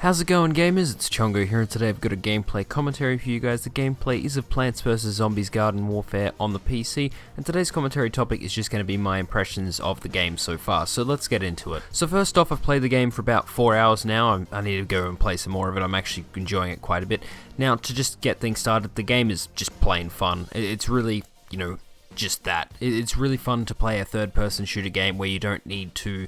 How's it going, gamers? It's Chongo here, and today I've got a gameplay commentary for you guys. The gameplay is of Plants vs Zombies Garden Warfare on the PC, and today's commentary topic is just going to be my impressions of the game so far, so let's get into it. So first off, I've played the game for about 4 hours now. I need to go and play some more of it. I'm actually enjoying it quite a bit. Now, to just get things started, the game is just plain fun. It's really, just that. It's really fun to play a third-person shooter game where you don't need to,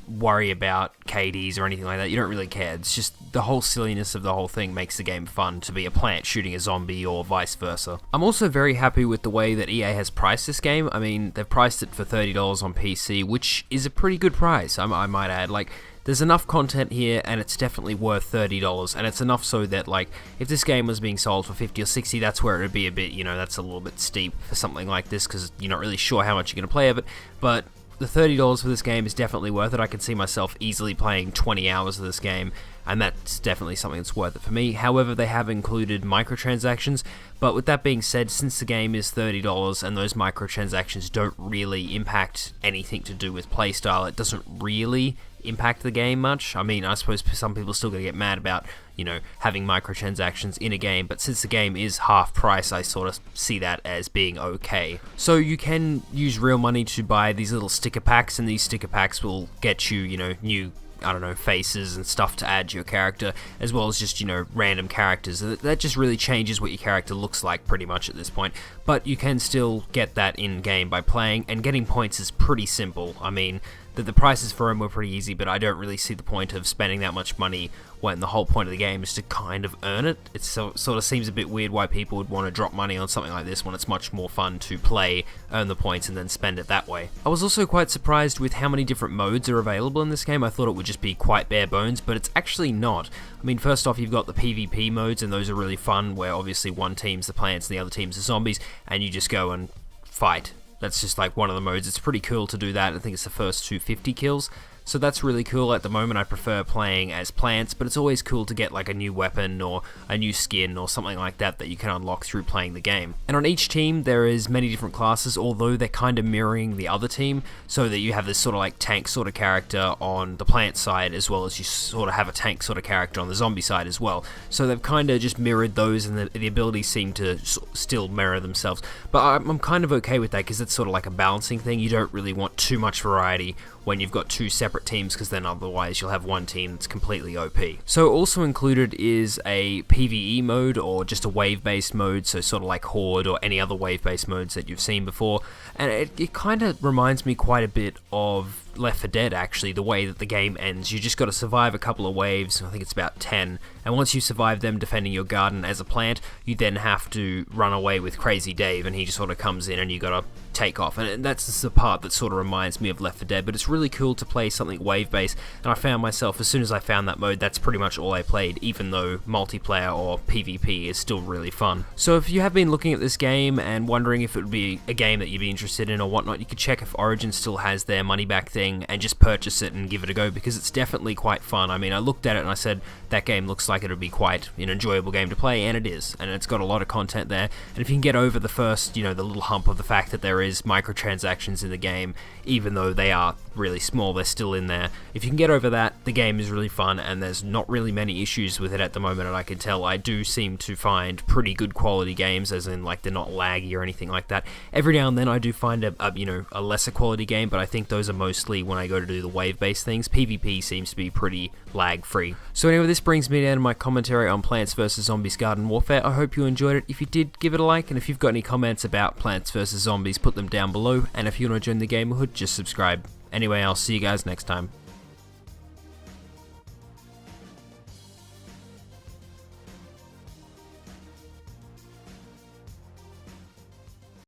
worry about KDs or anything like that. You don't really care. It's just the whole silliness of the whole thing makes the game fun, to be a plant shooting a zombie or vice versa. I'm also very happy with the way that EA has priced this game. I mean, they've priced it for $30 on PC, which is a pretty good price, I might add. There's enough content here, and it's definitely worth $30, and it's enough so that, if this game was being sold for 50 or 60, that's where it would be a bit, that's a little bit steep for something like this, because you're not really sure how much you're going to play of it, but the $30 for this game is definitely worth it. I can see myself easily playing 20 hours of this game, and that's definitely something that's worth it for me. However, they have included microtransactions, but with that being said, since the game is $30 and those microtransactions don't really impact anything to do with playstyle, it doesn't really impact the game much. I mean, I suppose some people are still going to get mad about, having microtransactions in a game, but since the game is half price, I sort of see that as being okay. So you can use real money to buy these little sticker packs, and these sticker packs will get you, new faces and stuff to add to your character, as well as just, random characters. That just really changes what your character looks like pretty much at this point, but you can still get that in-game by playing, and getting points is pretty simple. I mean, the prices for them were pretty easy, but I don't really see the point of spending that much money when the whole point of the game is to kind of earn it. It sort of seems a bit weird why people would want to drop money on something like this when it's much more fun to play, earn the points, and then spend it that way. I was also quite surprised with how many different modes are available in this game. I thought it would just be quite bare bones, but it's actually not. I mean, first off, you've got the PvP modes, and those are really fun, where obviously one team's the plants and the other team's the zombies, and you just go and fight. That's just one of the modes. It's pretty cool to do that. I think it's the first 250 kills. So that's really cool. At the moment I prefer playing as plants, but it's always cool to get a new weapon or a new skin or something like that that you can unlock through playing the game. And on each team there is many different classes, although they're kind of mirroring the other team, so that you have this sort of tank sort of character on the plant side, as well as you sort of have a tank sort of character on the zombie side as well. So they've kind of just mirrored those, and the abilities seem to still mirror themselves. But I'm kind of okay with that, because it's sort of a balancing thing. You don't really want too much variety when you've got two separate teams, because then otherwise you'll have one team that's completely OP. So also included is a PvE mode, or just a wave-based mode, so sort of like Horde or any other wave-based modes that you've seen before, and it kind of reminds me quite a bit of Left 4 Dead, actually, the way that the game ends. You just got to survive a couple of waves, I think it's about 10, and once you survive them defending your garden as a plant, you then have to run away with Crazy Dave, and he just sort of comes in and you got to take off, and that's the part that sort of reminds me of Left 4 Dead, but it's really cool to play something wave-based, and I found myself, as soon as I found that mode, that's pretty much all I played, even though multiplayer or PvP is still really fun. So if you have been looking at this game and wondering if it would be a game that you'd be interested in or whatnot, you could check if Origin still has their money back thing and just purchase it and give it a go, because it's definitely quite fun. I mean, I looked at it and I said, that game looks like it would be quite an enjoyable game to play, and it is, and it's got a lot of content there, and if you can get over the first, the little hump of the fact that there is microtransactions in the game, even though they are really small, they're still in there. If you can get over that, the game is really fun, and there's not really many issues with it at the moment, and I can tell I do seem to find pretty good quality games, as in they're not laggy or anything like that. Every now and then I do find a lesser quality game, but I think those are mostly when I go to do the wave-based things. PvP seems to be pretty lag-free. So anyway, this brings me down to my commentary on Plants vs Zombies Garden Warfare. I hope you enjoyed it. If you did, give it a like, and if you've got any comments about Plants vs Zombies, put them down below, and if you want to join the GamerHood, just subscribe. Anyway, I'll see you guys next time.